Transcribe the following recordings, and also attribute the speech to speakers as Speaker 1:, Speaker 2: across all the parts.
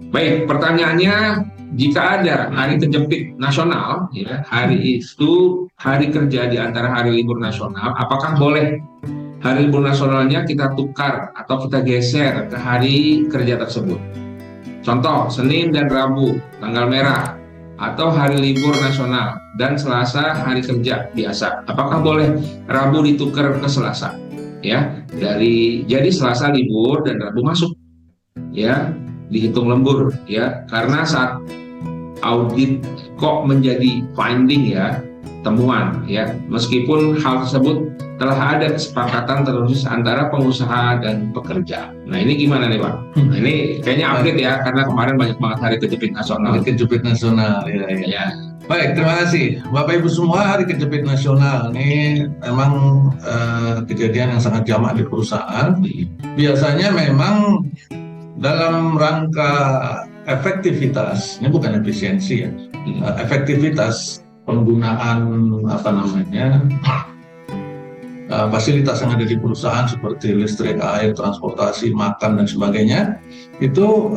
Speaker 1: Baik, pertanyaannya, jika ada hari kejepit nasional, ya, hari itu hari kerja di antara hari libur nasional, apakah boleh hari libur nasionalnya kita tukar atau kita geser ke hari kerja tersebut? Contoh, Senin dan Rabu, tanggal merah, atau hari libur nasional, dan Selasa hari kerja biasa. Apakah boleh Rabu ditukar ke Selasa? Ya, jadi Selasa libur dan Rabu masuk, ya, dihitung lembur, ya, karena saat audit kok menjadi finding, ya, temuan, ya, meskipun hal tersebut telah ada kesepakatan terus antara pengusaha dan pekerja. Nah, ini gimana nih, Pak? Nah, ini kayaknya update ya, karena kemarin banyak banget hari kejepit nasional.
Speaker 2: Hari Kejepit Nasional, ya, ya.
Speaker 1: Ya.
Speaker 2: Baik, terima kasih Bapak Ibu semua. Hari Kejepit Nasional ini memang kejadian yang sangat jamak di perusahaan. Biasanya memang dalam rangka efektivitas, ini bukan efisiensi ya, efektivitas penggunaan fasilitas yang ada di perusahaan seperti listrik, air, transportasi, makan dan sebagainya, itu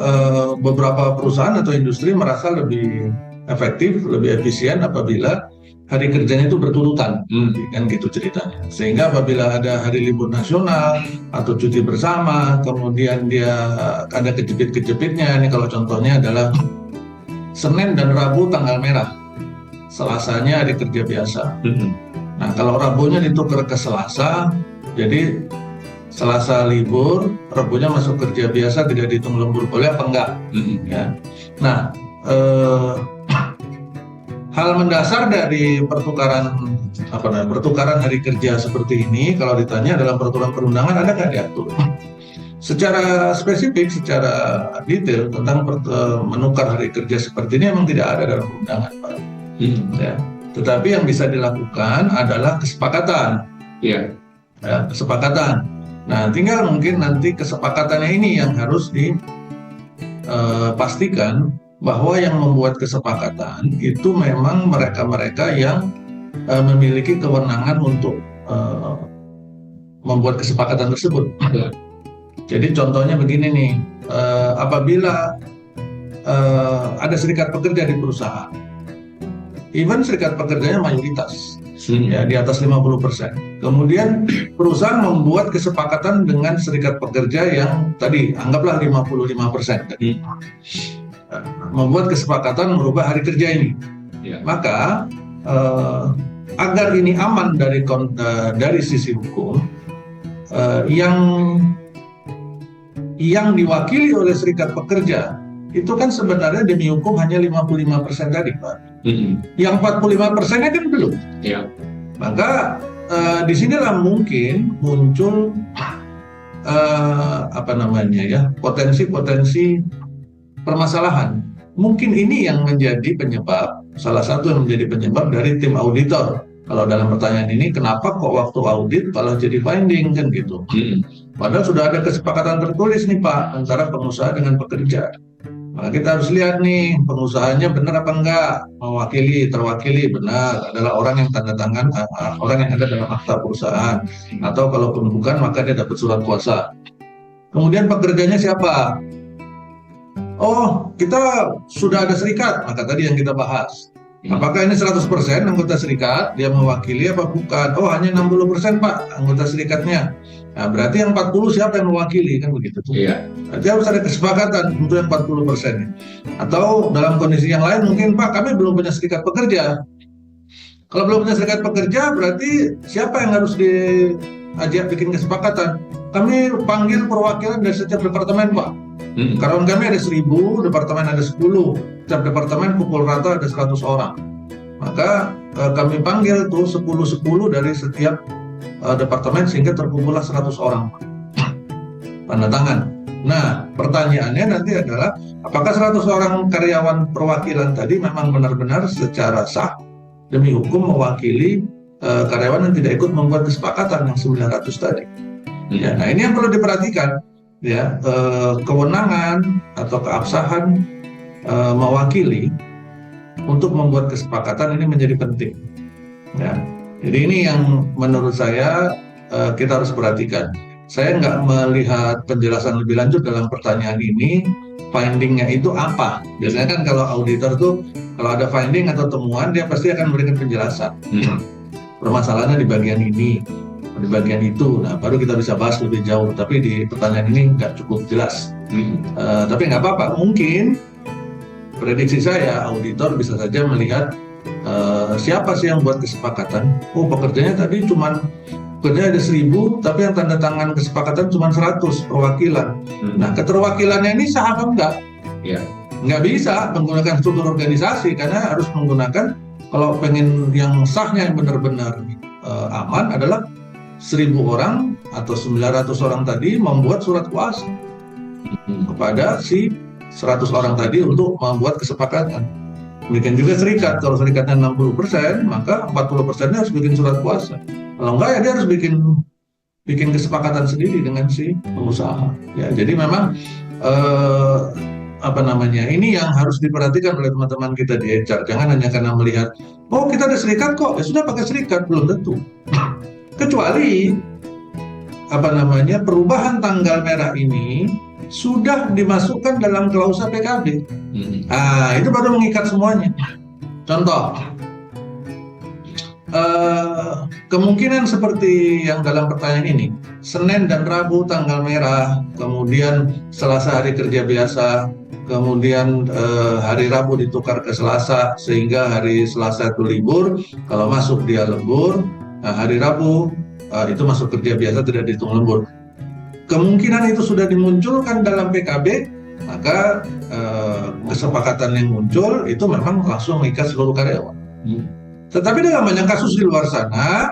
Speaker 2: beberapa perusahaan atau industri merasa lebih efektif, lebih efisien apabila hari kerjanya itu berturutan, kan gitu ceritanya. Sehingga apabila ada hari libur nasional atau cuti bersama, kemudian dia ada kejepit-kejepitnya. Ini kalau contohnya adalah Senin dan Rabu tanggal merah, Selasanya hari kerja biasa. Nah, kalau Rabunya ditukar ke Selasa, jadi Selasa libur, Rabunya masuk kerja biasa, tidak dihitung lembur, boleh apa enggak? Ya. Nah, hal mendasar dari pertukaran hari kerja seperti ini, kalau ditanya dalam peraturan perundangan ada nggak diatur? Secara spesifik, secara detail tentang menukar hari kerja seperti ini memang tidak ada dalam perundangan, Pak. Ya. Tetapi yang bisa dilakukan adalah kesepakatan. Ya, kesepakatan. Nah, tinggal mungkin nanti kesepakatannya ini yang harus dipastikan bahwa yang membuat kesepakatan itu memang mereka-mereka yang memiliki kewenangan untuk membuat kesepakatan tersebut. Jadi contohnya begini nih, apabila ada serikat pekerja di perusahaan, even serikat pekerjanya mayoritas, ya, di atas 50%. Kemudian perusahaan membuat kesepakatan dengan serikat pekerja yang tadi, anggaplah 55%. Tadi. Membuat kesepakatan merubah hari kerja ini. Ya. Maka, agar ini aman dari sisi hukum, yang diwakili oleh serikat pekerja, itu kan sebenarnya demi hukum hanya 55% tadi, Pak. Yang 45%-nya kan belum. Ya. Maka disinilah mungkin muncul potensi-potensi permasalahan. Mungkin ini yang menjadi penyebab, salah satu yang menjadi penyebab dari tim auditor. Kalau dalam pertanyaan ini, kenapa kok waktu audit malah jadi finding, kan gitu. Padahal sudah ada kesepakatan tertulis nih, Pak, antara pengusaha dengan pekerja. Nah, kita harus lihat nih, pengusahanya benar apa enggak, terwakili benar, adalah orang yang tanda tangan, orang yang ada dalam akta perusahaan, atau kalaupun bukan maka dia dapat surat kuasa. Kemudian pekerjanya siapa? Oh, kita sudah ada serikat, maka tadi yang kita bahas. Apakah ini 100% anggota serikat, dia mewakili apa bukan? Oh, hanya 60% Pak anggota serikatnya. Nah, berarti yang 40 siapa yang mewakili, kan begitu tuh. Iya. Berarti harus ada kesepakatan untuk yang 40%. Atau dalam kondisi yang lain mungkin, Pak, kami belum punya serikat pekerja. Kalau belum punya serikat pekerja, berarti siapa yang harus diajak bikin kesepakatan? Kami panggil perwakilan dari setiap departemen, Pak. Karyawan kami ada 1000, departemen ada 10. Setiap departemen pukul rata ada 100 orang. Maka kami panggil tuh 10-10 dari setiap departemen sehingga terkumpullah 100 orang. Tanda tangan. Nah, pertanyaannya nanti adalah apakah 100 orang karyawan perwakilan tadi memang benar-benar secara sah demi hukum mewakili karyawan yang tidak ikut membuat kesepakatan yang 900 tadi. Ya, nah ini yang perlu diperhatikan, ya, kewenangan atau keabsahan mewakili untuk membuat kesepakatan ini menjadi penting. Ya. Jadi ini yang menurut saya kita harus perhatikan. saya nggak melihat penjelasan lebih lanjut dalam pertanyaan ini. Findingnya itu apa? Biasanya kan kalau auditor tuh kalau ada finding atau temuan dia pasti akan memberikan penjelasan. Permasalahannya di bagian ini, di bagian itu. Nah, baru kita bisa bahas lebih jauh. Tapi di pertanyaan ini nggak cukup jelas. Tapi nggak apa-apa. Mungkin prediksi saya auditor bisa saja melihat siapa sih yang buat kesepakatan. Oh, pekerjanya tadi cuma pekerja ada 1.000, tapi yang tanda tangan kesepakatan cuma 100 perwakilan. Nah, keterwakilannya ini sah apa enggak?
Speaker 1: Ya.
Speaker 2: Nggak bisa menggunakan struktur organisasi karena harus menggunakan, kalau pengen yang sahnya yang benar-benar aman adalah 1.000 orang atau 900 orang tadi membuat surat kuasa kepada si 100 orang tadi untuk membuat kesepakatan. Demikian juga serikat, kalau serikatnya 60%, maka 40%-nya harus bikin surat kuasa. Kalau enggak ya dia harus bikin kesepakatan sendiri dengan si pengusaha. Ya, jadi memang ini yang harus diperhatikan oleh teman-teman kita di HR. Jangan hanya karena melihat, oh kita ada serikat kok, ya sudah pakai serikat, belum tentu. Kecuali perubahan tanggal merah ini sudah dimasukkan dalam klausa PKB. Itu baru mengikat semuanya. Contoh, kemungkinan seperti yang dalam pertanyaan ini, Senin dan Rabu tanggal merah, kemudian Selasa hari kerja biasa, kemudian hari Rabu ditukar ke Selasa sehingga hari Selasa itu libur, kalau masuk dia lembur, hari Rabu itu masuk kerja biasa tidak dihitung lembur. Kemungkinan itu sudah dimunculkan dalam PKB, maka kesepakatan yang muncul itu memang langsung mengikat seluruh karyawan. Tetapi dalam banyak kasus di luar sana,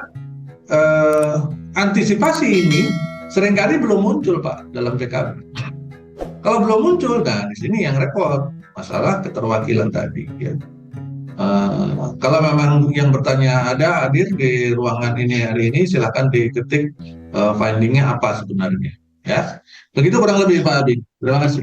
Speaker 2: antisipasi ini seringkali belum muncul, Pak, dalam PKB. Kalau belum muncul, nah di sini yang repot, masalah keterwakilan tadi. Ya. Kalau memang yang bertanya ada hadir di ruangan ini hari ini, silakan diketik findingnya apa sebenarnya. Ya, begitu kurang lebih Pak Abi. Terima kasih.